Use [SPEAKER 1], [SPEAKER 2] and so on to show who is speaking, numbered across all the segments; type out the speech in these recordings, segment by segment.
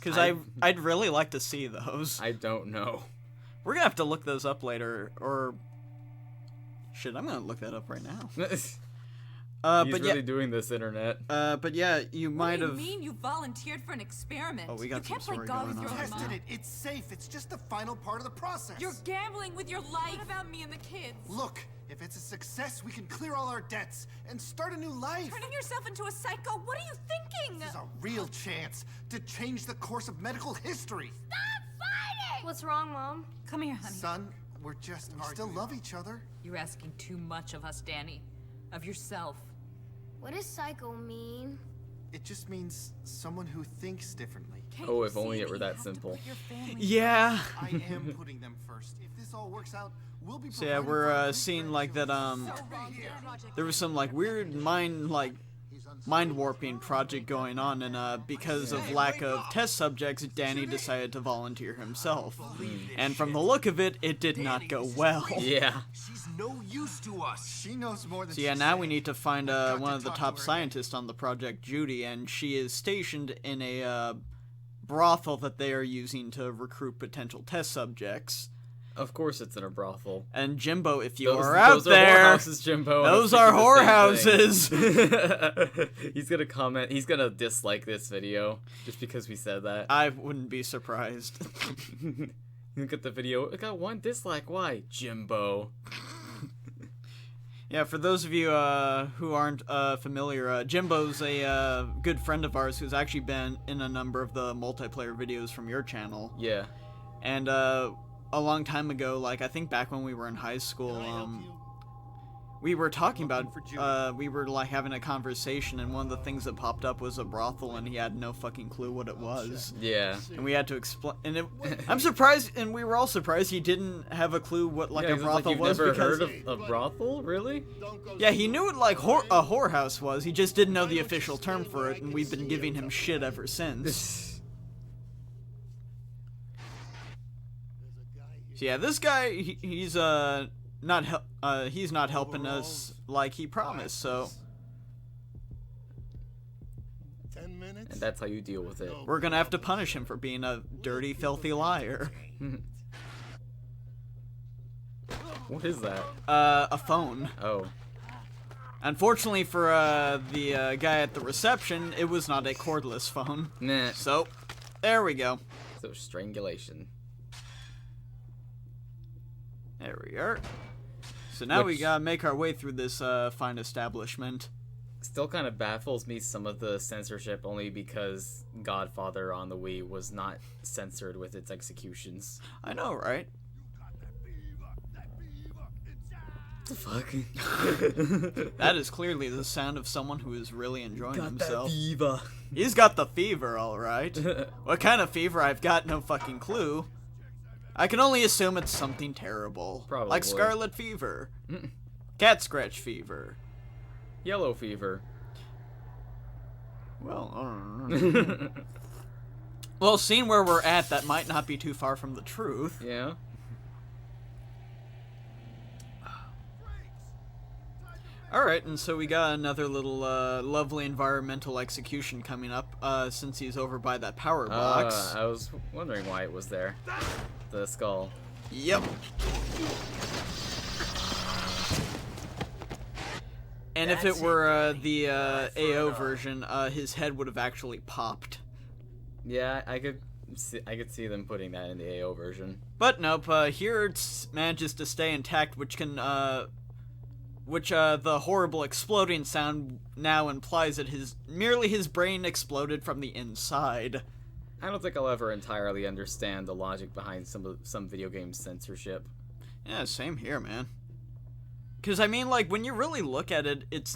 [SPEAKER 1] Because I'd really like to see those.
[SPEAKER 2] I don't know.
[SPEAKER 1] We're gonna have to look those up later, or... Shit, I'm gonna look that up right now.
[SPEAKER 2] He's
[SPEAKER 1] but
[SPEAKER 2] really
[SPEAKER 1] yeah,
[SPEAKER 2] doing this, internet.
[SPEAKER 1] but yeah, you might have...
[SPEAKER 3] What do you mean you volunteered for an experiment?
[SPEAKER 1] Oh, we got
[SPEAKER 3] you
[SPEAKER 1] some
[SPEAKER 3] can't play
[SPEAKER 1] story
[SPEAKER 3] God
[SPEAKER 1] going
[SPEAKER 3] with
[SPEAKER 1] on.
[SPEAKER 3] your
[SPEAKER 4] Tested it. It's safe. It's just the final part of the process.
[SPEAKER 3] You're gambling with your life. What about me and the kids?
[SPEAKER 4] Look, if it's a success, we can clear all our debts and start a new life.
[SPEAKER 3] Turning yourself into a psycho? What are you thinking?
[SPEAKER 4] This is a real chance to change the course of medical history.
[SPEAKER 3] Stop fighting!
[SPEAKER 5] What's wrong, Mom?
[SPEAKER 3] Come here, honey.
[SPEAKER 4] Son, we still love each other.
[SPEAKER 3] You're asking too much of us, Danny. Of yourself.
[SPEAKER 5] What does psycho mean?
[SPEAKER 4] It just means someone who thinks differently.
[SPEAKER 3] Can't
[SPEAKER 2] Oh,
[SPEAKER 3] you
[SPEAKER 2] if only
[SPEAKER 3] see
[SPEAKER 2] it were
[SPEAKER 3] you
[SPEAKER 2] that
[SPEAKER 3] have to
[SPEAKER 2] simple.
[SPEAKER 3] put your family
[SPEAKER 1] Yeah.
[SPEAKER 4] I am putting them first. If this all works out, we'll be.
[SPEAKER 1] So yeah,
[SPEAKER 4] providing for
[SPEAKER 1] we're
[SPEAKER 4] our
[SPEAKER 1] seeing like that
[SPEAKER 4] great-grandchildren.
[SPEAKER 1] there was some like weird mind warping project going on, and because of lack of test subjects, Danny decided to volunteer himself. And from the look of it, it did not go well.
[SPEAKER 2] Yeah.
[SPEAKER 6] She's no use to us.
[SPEAKER 4] She knows more than
[SPEAKER 1] So yeah,
[SPEAKER 4] she
[SPEAKER 1] now
[SPEAKER 4] said.
[SPEAKER 1] we need to find
[SPEAKER 4] got
[SPEAKER 1] one
[SPEAKER 4] to
[SPEAKER 1] of the
[SPEAKER 4] talk
[SPEAKER 1] top
[SPEAKER 4] to her.
[SPEAKER 1] scientists on the project, Judy, and she is stationed in a brothel that they are using to recruit potential test subjects.
[SPEAKER 2] Of course it's in a brothel.
[SPEAKER 1] And Jimbo, if you
[SPEAKER 2] Those
[SPEAKER 1] are out
[SPEAKER 2] those
[SPEAKER 1] there,
[SPEAKER 2] are whorehouses, Jimbo. I was
[SPEAKER 1] those are
[SPEAKER 2] thinking the same
[SPEAKER 1] whorehouses.
[SPEAKER 2] thing. He's gonna comment. He's gonna dislike this video just because we said that.
[SPEAKER 1] I wouldn't be surprised.
[SPEAKER 2] Look at the video. It got 1 dislike. Why, Jimbo?
[SPEAKER 1] Yeah, for those of you who aren't familiar, Jimbo's a good friend of ours who's actually been in a number of the multiplayer videos from your channel.
[SPEAKER 2] Yeah.
[SPEAKER 1] And a long time ago, like I think back when we were in high school, we were talking about, we were like having a conversation, and one of the things that popped up was a brothel, and he had no fucking clue what it was.
[SPEAKER 2] Yeah.
[SPEAKER 1] And we had to explain, and I'm surprised, and we were all surprised he didn't have a clue what like
[SPEAKER 2] Yeah,
[SPEAKER 1] a
[SPEAKER 2] he's
[SPEAKER 1] brothel
[SPEAKER 2] you've
[SPEAKER 1] was.
[SPEAKER 2] never
[SPEAKER 1] Because
[SPEAKER 2] heard of a brothel, really?
[SPEAKER 1] yeah, he knew what like a whorehouse was. He just didn't know the official term for it, and we've been giving him shit ever since. So yeah, this guy, he's he's not helping us like he promised. So
[SPEAKER 6] 10 minutes.
[SPEAKER 2] And that's how you deal with it.
[SPEAKER 1] we're gonna have to punish him for being a dirty, filthy liar.
[SPEAKER 2] What is that?
[SPEAKER 1] A phone.
[SPEAKER 2] Oh.
[SPEAKER 1] Unfortunately for the guy at the reception, it was not a cordless phone.
[SPEAKER 2] Nah.
[SPEAKER 1] So there we go.
[SPEAKER 2] So strangulation.
[SPEAKER 1] There we are. So now we
[SPEAKER 2] Which-
[SPEAKER 1] gotta make our way through this fine establishment.
[SPEAKER 2] Still kind of baffles me some of the censorship only because Godfather on the Wii was not censored with its executions.
[SPEAKER 1] I know, right?
[SPEAKER 2] What the fuck?
[SPEAKER 1] That is clearly the sound of someone who is really enjoying himself.
[SPEAKER 2] fever.
[SPEAKER 1] He's got the fever, alright. What kind of fever? I've got no fucking clue. I can only assume it's something terrible.
[SPEAKER 2] Probably.
[SPEAKER 1] Like scarlet fever. Cat scratch fever.
[SPEAKER 2] Yellow fever.
[SPEAKER 1] Well, I don't know. Well, seeing where we're at, that might not be too far from the truth.
[SPEAKER 2] Yeah.
[SPEAKER 1] Alright, and so we got another little lovely environmental execution coming up since he's over by that power box.
[SPEAKER 2] I was wondering why it was there. The skull.
[SPEAKER 1] Yep. And if it were the AO version, his head would have actually popped.
[SPEAKER 2] Yeah, I could see them putting that in the AO version.
[SPEAKER 1] But nope, here it manages to stay intact, which can, the horrible exploding sound now implies that merely his brain exploded from the inside.
[SPEAKER 2] I don't think I'll ever entirely understand the logic behind some video game censorship.
[SPEAKER 1] Yeah, same here, man. Because, I mean, like, when you really look at it, it's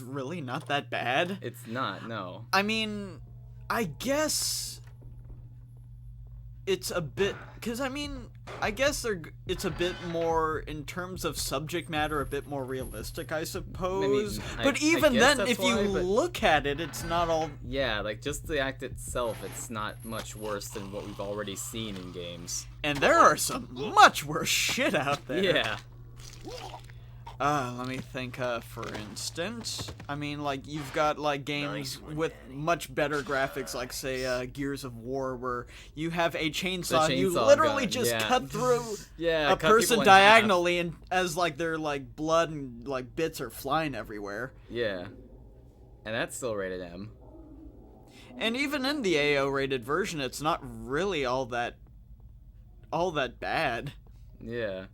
[SPEAKER 1] really not that bad.
[SPEAKER 2] It's not, no.
[SPEAKER 1] I mean, I guess it's a bit, because I mean, I guess it's a bit more, in terms of subject matter, a bit more realistic, I suppose. But even
[SPEAKER 2] guess
[SPEAKER 1] then,
[SPEAKER 2] that's
[SPEAKER 1] if you
[SPEAKER 2] why, but-
[SPEAKER 1] look at it, it's not all...
[SPEAKER 2] Yeah, like, just the act itself, it's not much worse than what we've already seen in games.
[SPEAKER 1] And there are some much worse shit out there.
[SPEAKER 2] Yeah.
[SPEAKER 1] Let me think, for instance, I mean, like, you've got, like, games with much better graphics, like, say, Gears of War, where you have a chainsaw, and you
[SPEAKER 2] chainsaw
[SPEAKER 1] literally
[SPEAKER 2] gun,
[SPEAKER 1] just
[SPEAKER 2] yeah.
[SPEAKER 1] cut through
[SPEAKER 2] Yeah,
[SPEAKER 1] a
[SPEAKER 2] cut people
[SPEAKER 1] person
[SPEAKER 2] in
[SPEAKER 1] diagonally, and as, like, their, like, blood and, like, bits are flying everywhere.
[SPEAKER 2] Yeah. And that's still rated M.
[SPEAKER 1] And even in the AO rated version, it's not really all that bad.
[SPEAKER 2] Yeah.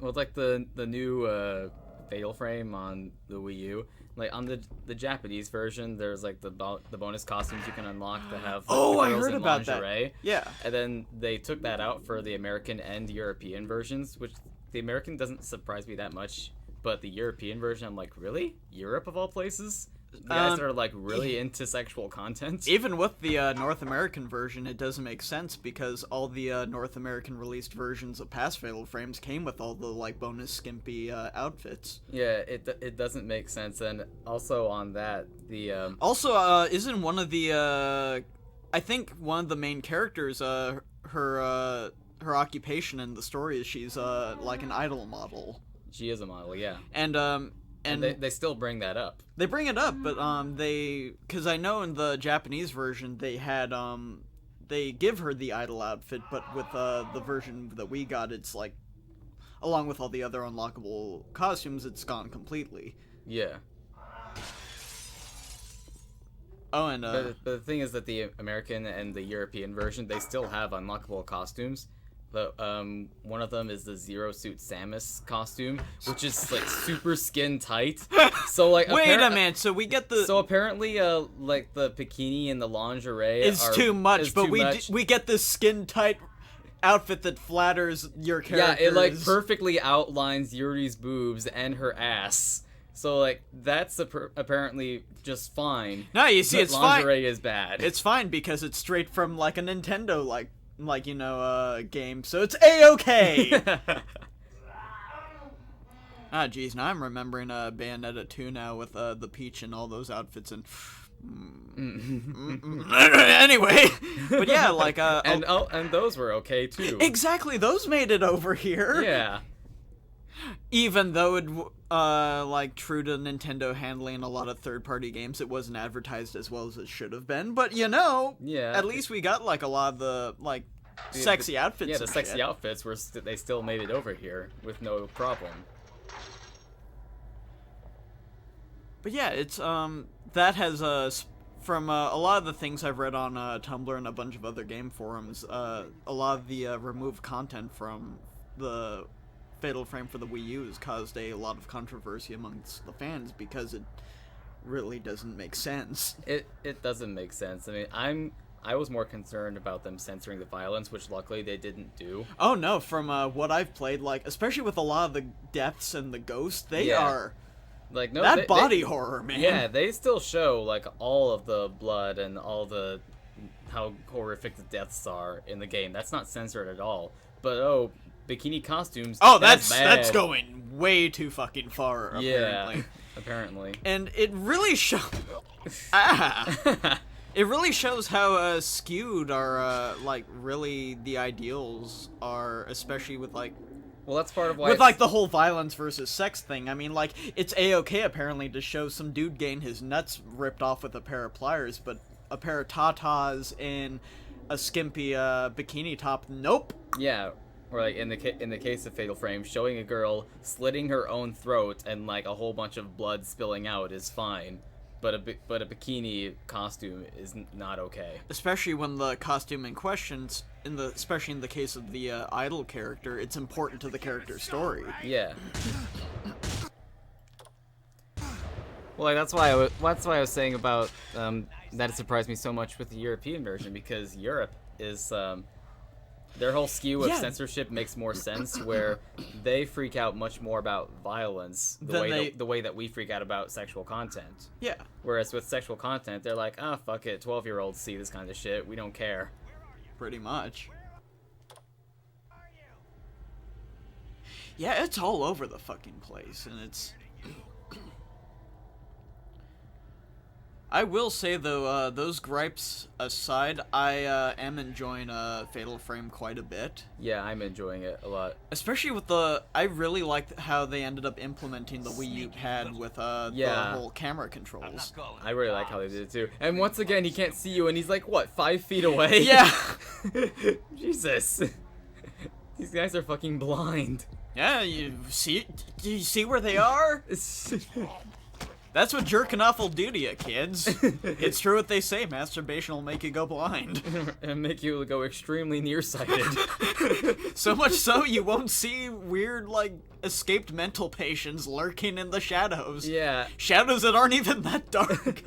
[SPEAKER 2] Well, it's like the new Fatal Frame on the Wii U. Like on the Japanese version, there's like the bonus costumes you can unlock that have like,
[SPEAKER 1] Oh,
[SPEAKER 2] the
[SPEAKER 1] I
[SPEAKER 2] girls
[SPEAKER 1] heard
[SPEAKER 2] in
[SPEAKER 1] about
[SPEAKER 2] lingerie.
[SPEAKER 1] that. Yeah.
[SPEAKER 2] And then they took that out for the American and European versions, which the American doesn't surprise me that much, but the European version, I'm like, really? Europe of all places? You guys are like really into sexual content?
[SPEAKER 1] Even with the North American version, it doesn't make sense because all the North American released versions of past Fatal Frames came with all the like bonus skimpy outfits.
[SPEAKER 2] Yeah, it doesn't make sense. And also on that, the
[SPEAKER 1] Also, isn't one of the I think one of the main characters her occupation in the story is she's like an idol model.
[SPEAKER 2] she is a model, yeah.
[SPEAKER 1] And
[SPEAKER 2] they still bring that up.
[SPEAKER 1] they bring it up, but because I know in the Japanese version they had they give her the idol outfit, but with the version that we got, it's like along with all the other unlockable costumes, it's gone completely.
[SPEAKER 2] Yeah.
[SPEAKER 1] Oh, and
[SPEAKER 2] But the thing is that the American and the European version, they still have unlockable costumes. But one of them is the Zero Suit Samus costume, which is like super skin tight. So like
[SPEAKER 1] wait a minute, so we get the
[SPEAKER 2] So apparently like the bikini and the lingerie
[SPEAKER 1] is too much,
[SPEAKER 2] is
[SPEAKER 1] but
[SPEAKER 2] too
[SPEAKER 1] we
[SPEAKER 2] much.
[SPEAKER 1] we get this skin tight outfit that flatters your character.
[SPEAKER 2] Yeah, it like perfectly outlines Yuri's boobs and her ass. So like that's apparently just fine.
[SPEAKER 1] No, you see,
[SPEAKER 2] but
[SPEAKER 1] it's fine.
[SPEAKER 2] lingerie is bad.
[SPEAKER 1] It's fine because it's straight from like a Nintendo like you know game, so it's a-okay. Ah, geez, now I'm remembering Bayonetta 2 now with the Peach and all those outfits and. Anyway, but yeah, like
[SPEAKER 2] and those were okay too.
[SPEAKER 1] exactly, those made it over here.
[SPEAKER 2] Yeah.
[SPEAKER 1] Even though it like true to Nintendo handling a lot of third-party games, it wasn't advertised as well as it should have been. But you know,
[SPEAKER 2] Yeah.
[SPEAKER 1] at least we got like a lot of the like sexy outfits.
[SPEAKER 2] Yeah, the
[SPEAKER 1] and
[SPEAKER 2] sexy
[SPEAKER 1] shit.
[SPEAKER 2] outfits were they still made it over here with no problem.
[SPEAKER 1] But yeah, it's that has from a lot of the things I've read on Tumblr and a bunch of other game forums, a lot of the removed content from the Fatal Frame for the Wii U has caused a lot of controversy amongst the fans because it really doesn't make sense.
[SPEAKER 2] It doesn't make sense. I mean, I was more concerned about them censoring the violence, which luckily they didn't do.
[SPEAKER 1] Oh no, from what I've played, like especially with a lot of the deaths and the ghosts, they
[SPEAKER 2] Yeah.
[SPEAKER 1] are
[SPEAKER 2] Like no
[SPEAKER 1] that body horror, man.
[SPEAKER 2] Yeah, they still show like all of the blood and all the how horrific the deaths are in the game. That's not censored at all. But bikini costumes.
[SPEAKER 1] Oh,
[SPEAKER 2] that's
[SPEAKER 1] that's
[SPEAKER 2] bad.
[SPEAKER 1] going way too fucking far. Apparently.
[SPEAKER 2] Yeah, apparently.
[SPEAKER 1] And it really shows. It really shows how skewed our like really the ideals are, especially with like.
[SPEAKER 2] Well, that's part of why.
[SPEAKER 1] With like the whole violence versus sex thing. I mean, like it's a-okay apparently to show some dude getting his nuts ripped off with a pair of pliers, but a pair of tatas in a skimpy bikini top. Nope.
[SPEAKER 2] Yeah. Or like in the case of Fatal Frame, showing a girl slitting her own throat and like a whole bunch of blood spilling out is fine, but a bikini costume is not okay.
[SPEAKER 1] Especially when the costume in questions, especially in the case of the idol character, it's important to the character's story.
[SPEAKER 2] Yeah. Well, like, that's why I was saying about that it surprised me so much with the European version, because Europe is their whole skew of
[SPEAKER 1] Yeah.
[SPEAKER 2] censorship makes more sense, where they freak out much more about violence the way that we freak out about sexual content.
[SPEAKER 1] Yeah.
[SPEAKER 2] Whereas with sexual content, they're like, ah, fuck it, 12-year-olds see this kind of shit, we don't care.
[SPEAKER 1] Pretty much. Yeah, it's all over the fucking place, and it's... I will say though, those gripes aside, I am enjoying Fatal Frame quite a bit.
[SPEAKER 2] Yeah, I'm enjoying it a lot.
[SPEAKER 1] Especially with I really liked how they ended up implementing the Wii U pad with the whole camera controls.
[SPEAKER 2] I really like how they did it too. And once again, he can't see you, and he's like, what, 5 feet away?
[SPEAKER 1] Yeah.
[SPEAKER 2] Jesus. These guys are fucking blind.
[SPEAKER 1] Yeah, do you see where they are? That's what jerking off will do to you, kids. It's true what they say, masturbation will make you go blind.
[SPEAKER 2] And make you go extremely nearsighted.
[SPEAKER 1] So much so you won't see weird, like, escaped mental patients lurking in the shadows.
[SPEAKER 2] Yeah.
[SPEAKER 1] Shadows that aren't even that dark.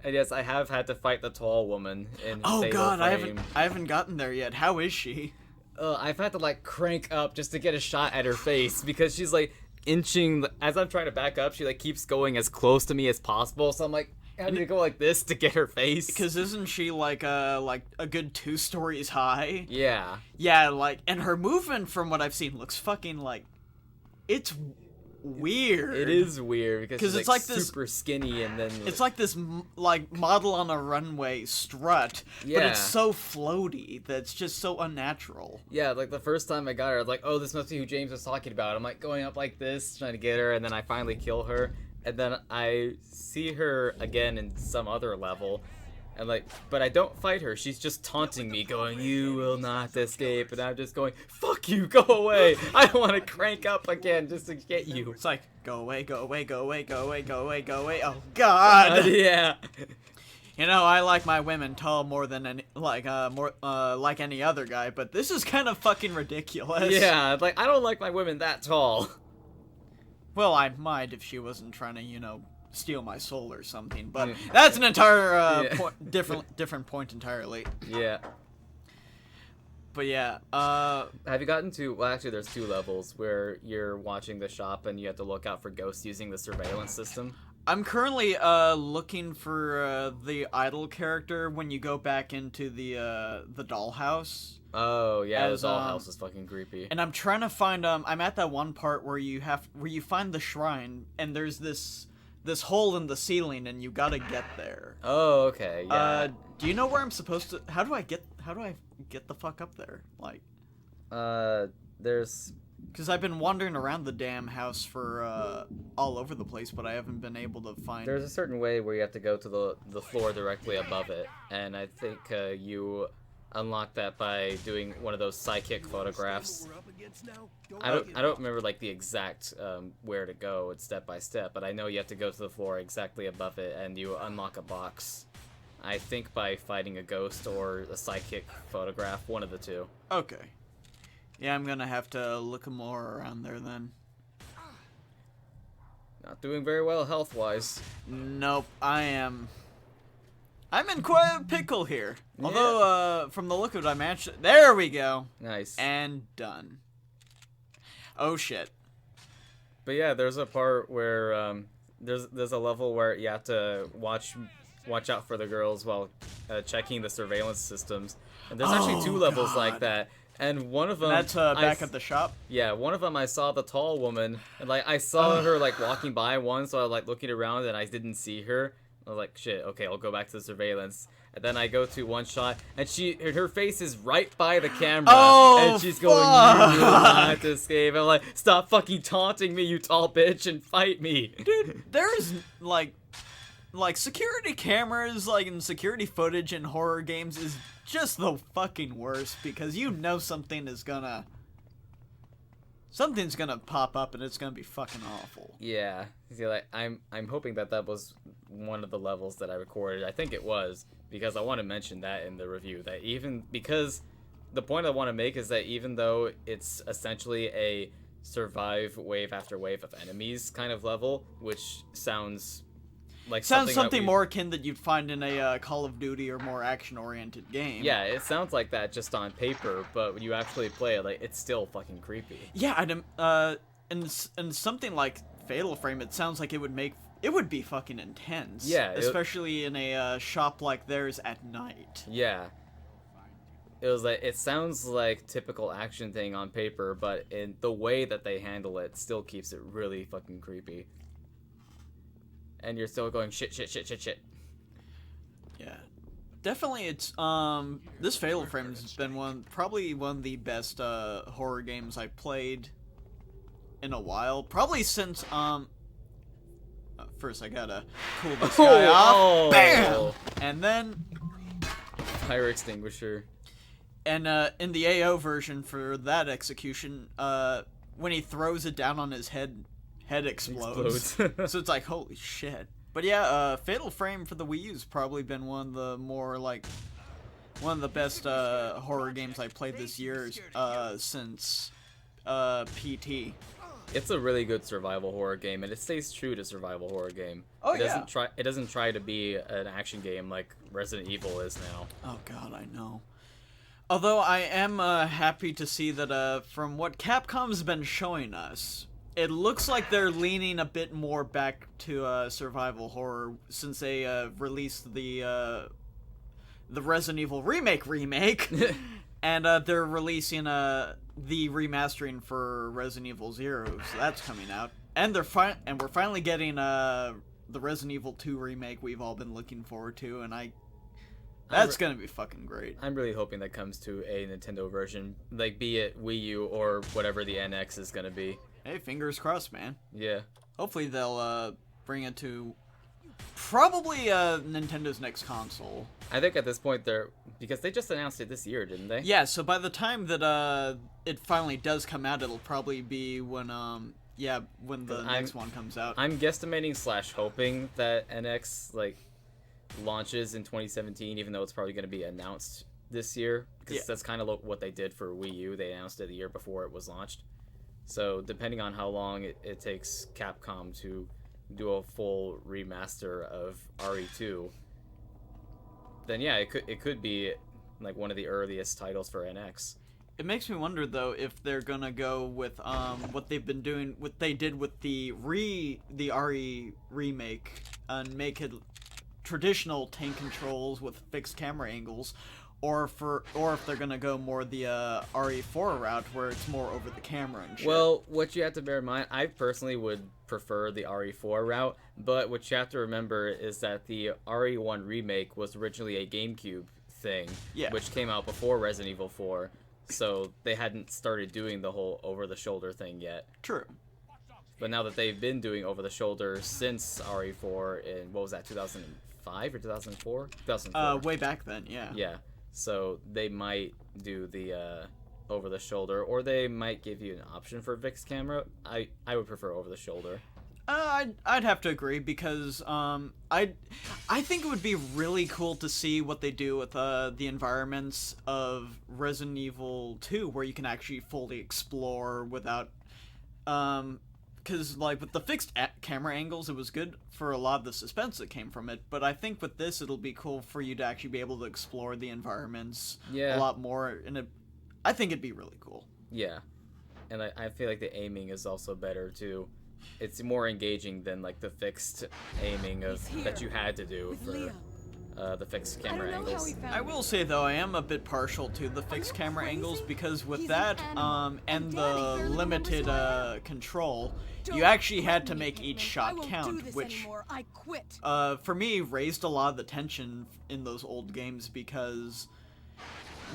[SPEAKER 2] And yes, I have had to fight the tall woman in
[SPEAKER 1] Oh
[SPEAKER 2] Fatal
[SPEAKER 1] god,
[SPEAKER 2] Frame.
[SPEAKER 1] I haven't gotten there yet. How is she?
[SPEAKER 2] I've had to, like, crank up just to get a shot at her face, because she's, like, inching, as I'm trying to back up, she, like, keeps going as close to me as possible, so I'm, like, having to go like this to get her face.
[SPEAKER 1] Because isn't she, like a good 2 stories high?
[SPEAKER 2] Yeah.
[SPEAKER 1] Yeah, like, and her movement, from what I've seen, looks fucking, like, it's weird.
[SPEAKER 2] It is weird, because she's, like
[SPEAKER 1] this
[SPEAKER 2] super skinny, and then...
[SPEAKER 1] It's like this, like, model on a runway strut,
[SPEAKER 2] Yeah.
[SPEAKER 1] but it's so floaty that it's just so unnatural.
[SPEAKER 2] Yeah, like, the first time I got her, I was like, oh, this must be who James was talking about. I'm, like, going up like this, trying to get her, and then I finally kill her, and then I see her again in some other level, and, like, but I don't fight her. She's just taunting me, going, you will not escape, and I'm just going, fuck you, go away. I don't want to crank up again just to get you.
[SPEAKER 1] It's like, go away, go away, go away, go away, go away, go away. Oh, God!
[SPEAKER 2] Yeah.
[SPEAKER 1] You know, I like my women tall more than any, like any other guy, but this is kind of fucking ridiculous.
[SPEAKER 2] Yeah, like, I don't like my women that tall.
[SPEAKER 1] Well, I might if she wasn't trying to, you know, steal my soul or something, but that's an entire different point entirely.
[SPEAKER 2] Yeah.
[SPEAKER 1] But yeah,
[SPEAKER 2] have you gotten to, well, actually there's 2 levels where you're watching the shop and you have to look out for ghosts using the surveillance system.
[SPEAKER 1] I'm currently looking for the idol character when you go back into the dollhouse.
[SPEAKER 2] Oh yeah, the dollhouse is fucking creepy.
[SPEAKER 1] And I'm trying to find I'm at that one part where you find the shrine and there's this hole in the ceiling and you gotta get there.
[SPEAKER 2] Oh, okay, yeah.
[SPEAKER 1] Do you know where I'm supposed to? How do I get the fuck up there? Like,
[SPEAKER 2] there's...
[SPEAKER 1] Because I've been wandering around the damn house for all over the place, but I haven't been able to find.
[SPEAKER 2] There's a certain way where you have to go to the floor directly above it, and I think you unlock that by doing one of those psychic photographs. I don't remember like the exact where to go. It's step by step, but I know you have to go to the floor exactly above it, and you unlock a box. I think by fighting a ghost or a psychic photograph, one of the 2.
[SPEAKER 1] Okay. Yeah, I'm gonna have to look more around there then.
[SPEAKER 2] Not doing very well health-wise.
[SPEAKER 1] Nope, I'm in quite a pickle here. Yeah. Although, from the look of it, I managed to... There we go!
[SPEAKER 2] Nice.
[SPEAKER 1] And done. Oh, shit.
[SPEAKER 2] But yeah, there's a part where, there's a level where you have to watch out for the girls while checking the surveillance systems. And there's actually 2 levels like that. And one of them...
[SPEAKER 1] That's back at the shop?
[SPEAKER 2] Yeah, one of them I saw the tall woman, and like I saw her like walking by one, so I was like looking around and I didn't see her. I was like, shit, okay, I'll go back to the surveillance. And then I go to one shot, and her face is right by the camera, and she's going, you will not escape. I'm like, stop fucking taunting me, you tall bitch, and fight me.
[SPEAKER 1] Dude, there's like security cameras, like, and security footage in horror games is just the fucking worst, because you know something's gonna pop up and it's gonna be fucking awful.
[SPEAKER 2] Yeah. See, like, I'm hoping that was one of the levels that I recorded. I think it was, because I want to mention that in the review, that even, because the point I want to make is that even though it's essentially a survive wave after wave of enemies kind of level, which sounds like
[SPEAKER 1] something more akin that you'd find in a Call of Duty or more action-oriented game.
[SPEAKER 2] Yeah, it sounds like that just on paper, but when you actually play it, like, it's still fucking creepy.
[SPEAKER 1] Yeah, and something like Fatal Frame, it sounds like it would be fucking intense.
[SPEAKER 2] Yeah,
[SPEAKER 1] especially in a shop like theirs at night.
[SPEAKER 2] Yeah. It sounds like typical action thing on paper, but in the way that they handle it still keeps it really fucking creepy. And you're still going shit, shit, shit, shit, shit.
[SPEAKER 1] Yeah. Definitely, it's this Fatal Frame has been probably one of the best horror games I played in a while. Probably since first I gotta cool this guy off. Bam! And then
[SPEAKER 2] Fire extinguisher.
[SPEAKER 1] and in the AO version for that execution, when he throws it down on his head explodes. So it's like holy shit. But yeah, Fatal Frame for the Wii U's probably been one of the more like one of the best horror games I played this year since PT.
[SPEAKER 2] It's a really good survival horror game, and it stays true to survival horror game.
[SPEAKER 1] Oh,
[SPEAKER 2] It doesn't try to be an action game like Resident Evil is now.
[SPEAKER 1] Oh god, I know. Although I am happy to see that from what Capcom's been showing us, it looks like they're leaning a bit more back to survival horror since they released the Resident Evil remake, and they're releasing the remastering for Resident Evil 0, so that's coming out, and we're finally getting the Resident Evil 2 remake we've all been looking forward to, and that's gonna be fucking great.
[SPEAKER 2] I'm really hoping that comes to a Nintendo version, like be it Wii U or whatever the NX is gonna be.
[SPEAKER 1] Hey, fingers crossed, man.
[SPEAKER 2] Yeah.
[SPEAKER 1] Hopefully they'll bring it to probably Nintendo's next console.
[SPEAKER 2] I think at this point because they just announced it this year, didn't they?
[SPEAKER 1] Yeah, so by the time that it finally does come out, it'll probably be when the next one comes out.
[SPEAKER 2] I'm guesstimating / hoping that NX launches in 2017, even though it's probably going to be announced this year, because that's kind of what they did for Wii U. They announced it the year before it was launched. So depending on how long it takes Capcom to do a full remaster of RE2, then yeah, it could be like one of the earliest titles for NX.
[SPEAKER 1] It makes me wonder though if they're gonna go with what they did with the RE remake and make it traditional tank controls with fixed camera angles, or if they're gonna go more the RE4 route where it's more over the camera and shit.
[SPEAKER 2] Well, what you have to bear in mind, I personally would prefer the RE4 route, but what you have to remember is that the RE1 remake was originally a GameCube thing, which came out before Resident Evil 4, so they hadn't started doing the whole over-the-shoulder thing yet.
[SPEAKER 1] True.
[SPEAKER 2] But now that they've been doing over-the-shoulder since RE4 in, what was that, 2005 or 2004? 2004.
[SPEAKER 1] Way back then, yeah.
[SPEAKER 2] Yeah. So they might do the over the shoulder, or they might give you an option for fixed camera. I would prefer over the shoulder.
[SPEAKER 1] I'd have to agree because I think it would be really cool to see what they do with the environments of Resident Evil 2, where you can actually fully explore without because like with the fixed camera angles, it was good for a lot of the suspense that came from it, but I think with this it'll be cool for you to actually be able to explore the environments a lot more, and I think it'd be really cool. Yeah.
[SPEAKER 2] And I feel like the aiming is also better too. It's more engaging than like the fixed aiming that you had to do for the fixed camera angles.
[SPEAKER 1] I will say though, I am a bit partial to the fixed camera angles because with that and the limited control, you actually had to make each shot count, which for me raised a lot of the tension in those old games because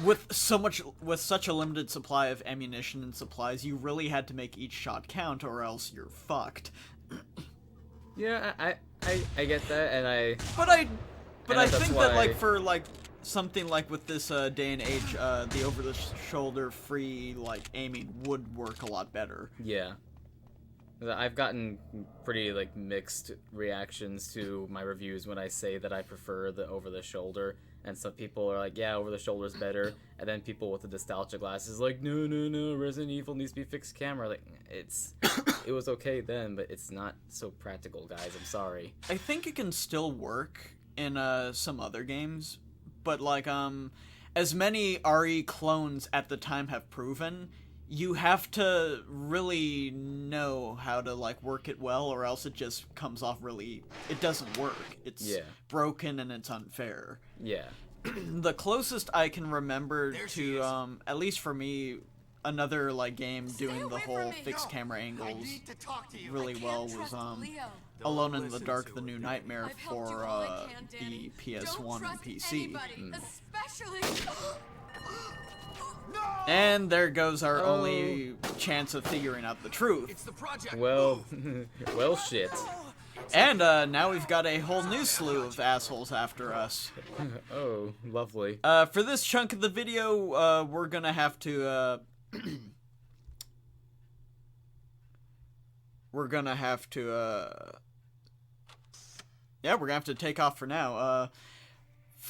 [SPEAKER 1] with such a limited supply of ammunition and supplies, you really had to make each shot count or else you're fucked.
[SPEAKER 2] Yeah, I get that, and
[SPEAKER 1] But I think that, like, for, like, something like with this day and age, the over-the-shoulder free, like, aiming would work a lot better.
[SPEAKER 2] Yeah. I've gotten pretty, like, mixed reactions to my reviews when I say that I prefer the over-the-shoulder, and some people are like, yeah, over-the-shoulder's better, and then people with the nostalgia glasses like, no, Resident Evil needs to be fixed camera. Like, it was okay then, but it's not so practical, guys, I'm sorry.
[SPEAKER 1] I think it can still work in some other games, but like as many RE clones at the time have proven, you have to really know how to like work it well, or else it just comes off it doesn't work. It's broken and it's unfair.
[SPEAKER 2] Yeah.
[SPEAKER 1] The closest I can remember to at least for me, another like game doing the whole fixed camera angles really well was Alone in the Dark: The New Nightmare
[SPEAKER 3] I've helped you
[SPEAKER 1] for
[SPEAKER 3] all I can,
[SPEAKER 1] the
[SPEAKER 3] Danny.
[SPEAKER 1] PS1
[SPEAKER 3] Don't
[SPEAKER 1] and
[SPEAKER 3] trust
[SPEAKER 1] PC.
[SPEAKER 3] anybody, especially.
[SPEAKER 1] And there goes our only chance of figuring out the truth.
[SPEAKER 6] It's the project.
[SPEAKER 2] Well, well, shit.
[SPEAKER 1] And now we've got a whole new slew of assholes after us.
[SPEAKER 2] Oh, lovely.
[SPEAKER 1] For this chunk of the video, we're gonna have to, we're gonna have to take off for now.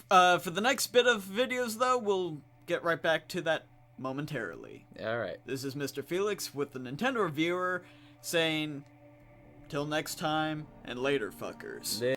[SPEAKER 1] For the next bit of videos, though, we'll get right back to that momentarily.
[SPEAKER 2] Alright.
[SPEAKER 1] This is Mr. Felix with the Nintendo Reviewer saying, till next time, and later, fuckers.